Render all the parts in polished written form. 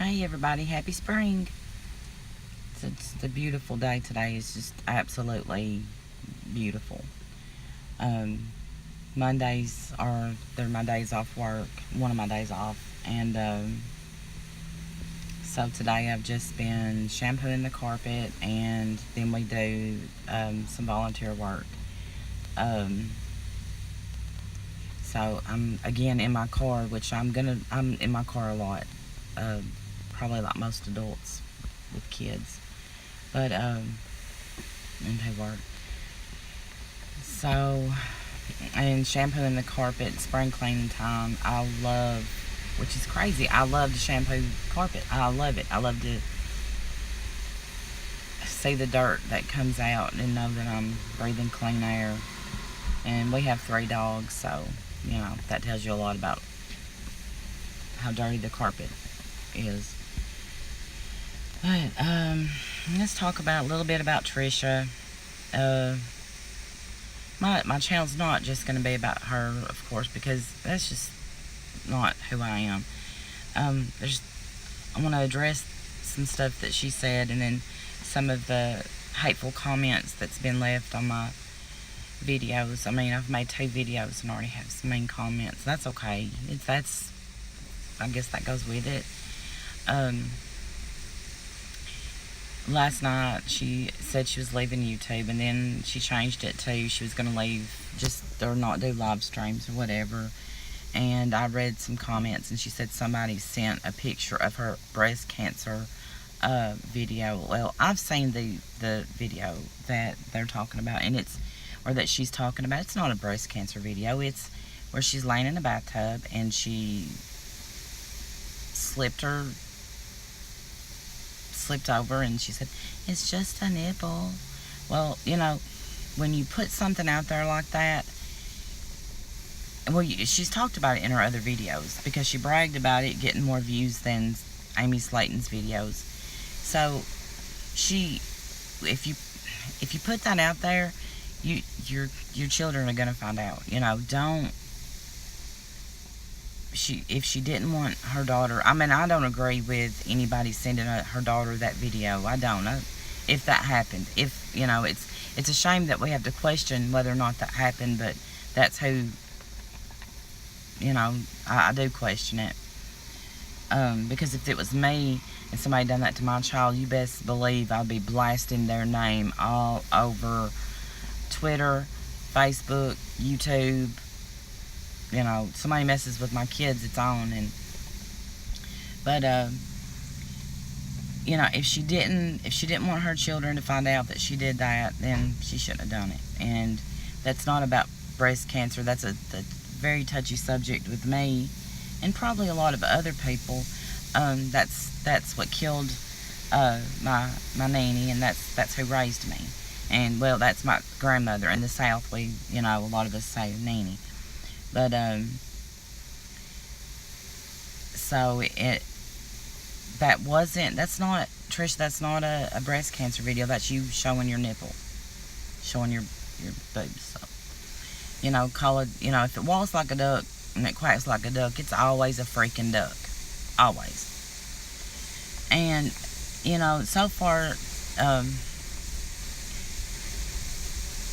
Hey everybody, happy spring. It's a beautiful day today. It's just absolutely beautiful. Um, they're my days off work, one of my days off. And so today I've just been shampooing the carpet, and then we do some volunteer work. Um, so I'm again in my car, which I'm in my car a lot. Uh, Probably like most adults with kids. But and they work. So, and shampooing the carpet, spring cleaning time, I love, which is crazy. I love to shampoo carpet. I love it. I love to see the dirt that comes out and know that I'm breathing clean air. And we have 3 dogs, so that tells you a lot about how dirty the carpet is. But let's talk about a little bit about Tricia. My channel's not just going to be about her, of course, because that's just not who I am. I want to address some stuff that she said, and then some of the hateful comments that's been left on my videos. I mean, I've made 2 videos and already have some mean comments. That's okay. I guess that goes with it. Last night she said she was leaving YouTube, and then she changed it to she was going to leave or not do live streams or whatever. And I read some comments, and she said somebody sent a picture of her breast cancer video. Well, I've seen the video that they're talking about, and or that she's talking about. It's not a breast cancer video. It's where she's laying in a bathtub and she slipped over, and she said, "It's just a nipple." Well, when you put something out there like that, well, she's talked about it in her other videos because she bragged about it getting more views than Amy Slayton's videos. So if you put that out there, your children are gonna find out. If she didn't want her daughter, I mean, I don't agree with anybody sending her daughter that video. I don't know if that happened. It's a shame that we have to question whether or not that happened, but that's who, I do question it. Because if it was me and somebody done that to my child, you best believe I'd be blasting their name all over Twitter, Facebook, YouTube. Somebody messes with my kids, it's on. But if she didn't want her children to find out that she did that, then she shouldn't have done it. And that's not about breast cancer. That's a very touchy subject with me, and probably a lot of other people. That's what killed my nanny, and that's who raised me. And well, that's my grandmother. In the South, a lot of us say nanny. But so that's not, Trish, that's not a breast cancer video. That's you showing your nipple, showing your boobs. So call it, if it walks like a duck and it quacks like a duck, it's always a freaking duck, always. And so far,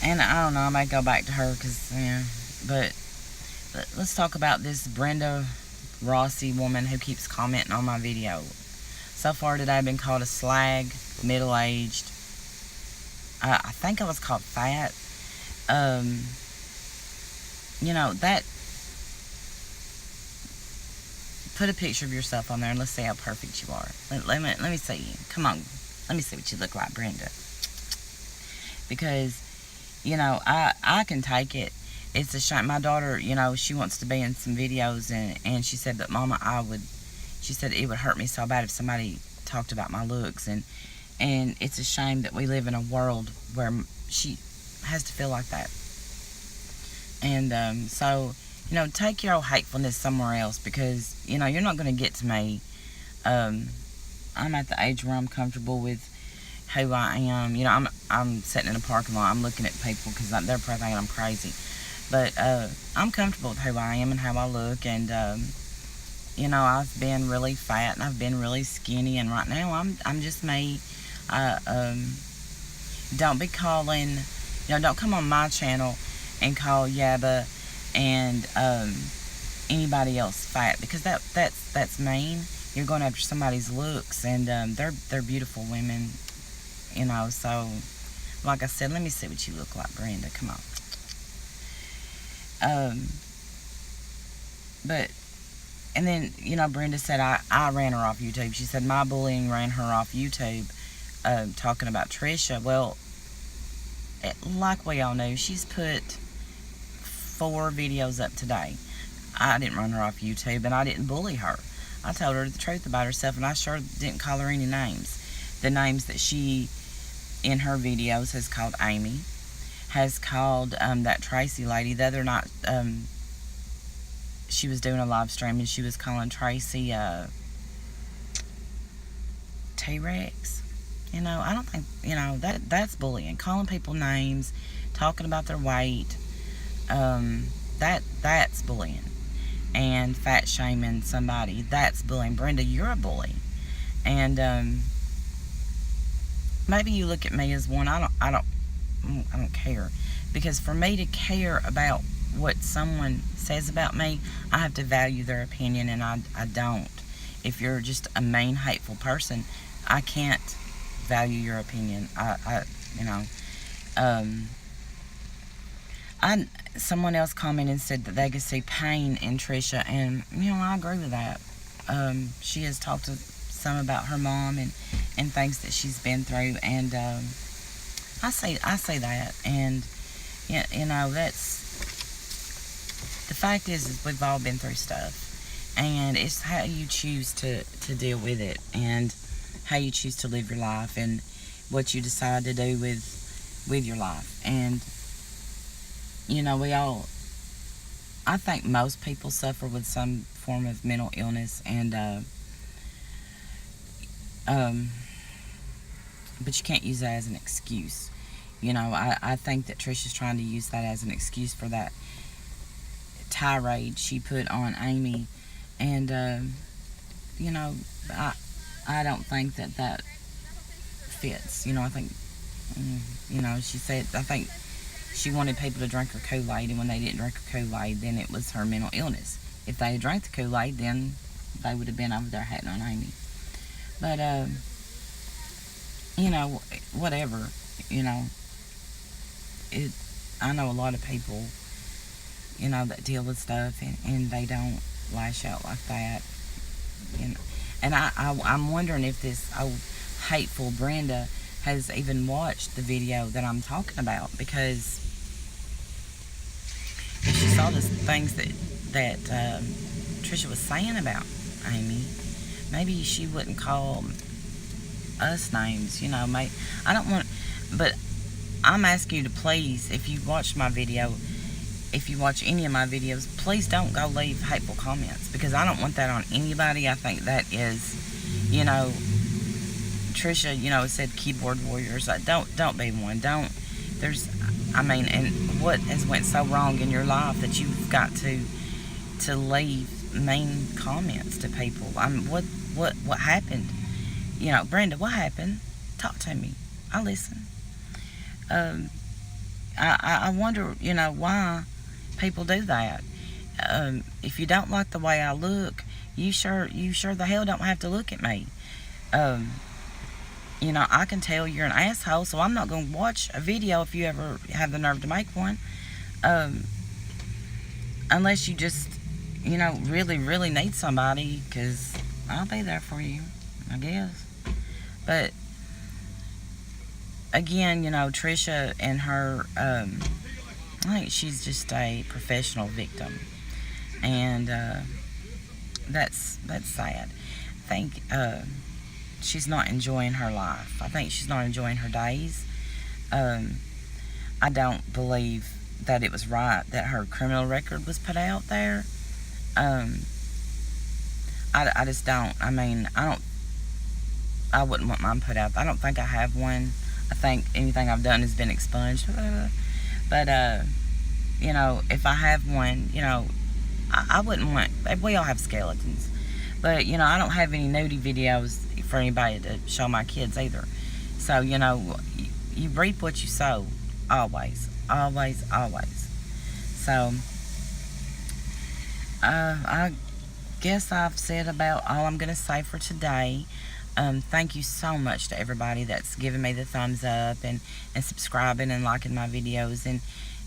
and I don't know, I might go back to her because but let's talk about this Brenda Rossi woman who keeps commenting on my video. So far today I've been called a slag, middle-aged. I think I was called fat. That. Put a picture of yourself on there and let's see how perfect you are. Let me see you. Come on. Let me see what you look like, Brenda. Because, I can take it. It's a shame. My daughter, she wants to be in some videos, and she said that, Mama, she said it would hurt me so bad if somebody talked about my looks, and it's a shame that we live in a world where she has to feel like that. And so, take your old hatefulness somewhere else, because, you're not going to get to me. I'm at the age where I'm comfortable with who I am. I'm sitting in a parking lot, I'm looking at people because they're probably thinking I'm crazy. But I'm comfortable with who I am and how I look, and I've been really fat and I've been really skinny, and right now I'm just me. I, don't be calling, don't come on my channel and call Yaba and anybody else fat, because that's mean. You're going after somebody's looks, and they're beautiful women, So, like I said, let me see what you look like, Brenda. Come on. But and then Brenda said I ran her off YouTube. She said my bullying ran her off YouTube. Talking about Tricia. Well, like we all know, she's put 4 videos up today. I didn't run her off YouTube, and I didn't bully her. I told her the truth about herself, and I sure didn't call her any names. The names that she, in her videos, has called Amy, has called that Tracy lady. The other night, she was doing a live stream, and she was calling Tracy T-Rex. I don't think, that's bullying. Calling people names, talking about their weight, that's bullying. And fat shaming somebody, that's bullying. Brenda, you're a bully. And maybe you look at me as one. I don't care, because for me to care about what someone says about me, I have to value their opinion, and I don't. If you're just a mean, hateful person, I can't value your opinion. Someone else commented and said that they could see pain in Tricia, and I agree with that. She has talked to some about her mom and things that she's been through, and I say that, and that's the fact is we've all been through stuff, and it's how you choose to deal with it, and how you choose to live your life, and what you decide to do with your life. And I think most people suffer with some form of mental illness, and but you can't use that as an excuse. I think that Tricia's trying to use that as an excuse for that tirade she put on Amy, and I don't think that fits. I think she said, I think she wanted people to drink her Kool-Aid, and when they didn't drink her Kool-Aid, then it was her mental illness. If they had drank the Kool-Aid, then they would have been over there hating on Amy. But whatever, I know a lot of people, that deal with stuff, and they don't lash out like that, and I'm wondering if this old hateful Brenda has even watched the video that I'm talking about, because if she saw the things that Tricia was saying about Amy, maybe she wouldn't call us names. I don't want, but I'm asking you to please, if you watch my video, if you watch any of my videos, please don't go leave hateful comments, because I don't want that on anybody. I think that is, Tricia, said keyboard warriors. Don't be one. And what has went so wrong in your life that you've got to leave mean comments to people? What happened? Brenda, what happened? Talk to me. I'll listen. I wonder, why people do that. If you don't like the way I look, you sure the hell don't have to look at me. I can tell you're an asshole, so I'm not going to watch a video if you ever have the nerve to make one. Unless you just, really, really need somebody, because I'll be there for you, I guess. But, again, Tricia and her, I think she's just a professional victim. And that's sad. I think she's not enjoying her life. I think she's not enjoying her days. I don't believe that it was right that her criminal record was put out there. I just don't. I wouldn't want mine put out. I don't think I have one. I think anything I've done has been expunged. But, if I have one, I wouldn't want, we all have skeletons. But, you know, I don't have any nudie videos for anybody to show my kids either. So, you know, you reap what you sow. Always. Always, always. So, I guess I've said about all I'm going to say for today. Thank you so much to everybody that's giving me the thumbs up and subscribing and liking my videos.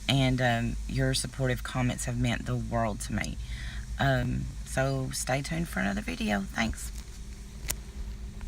And your supportive comments have meant the world to me. So stay tuned for another video. Thanks.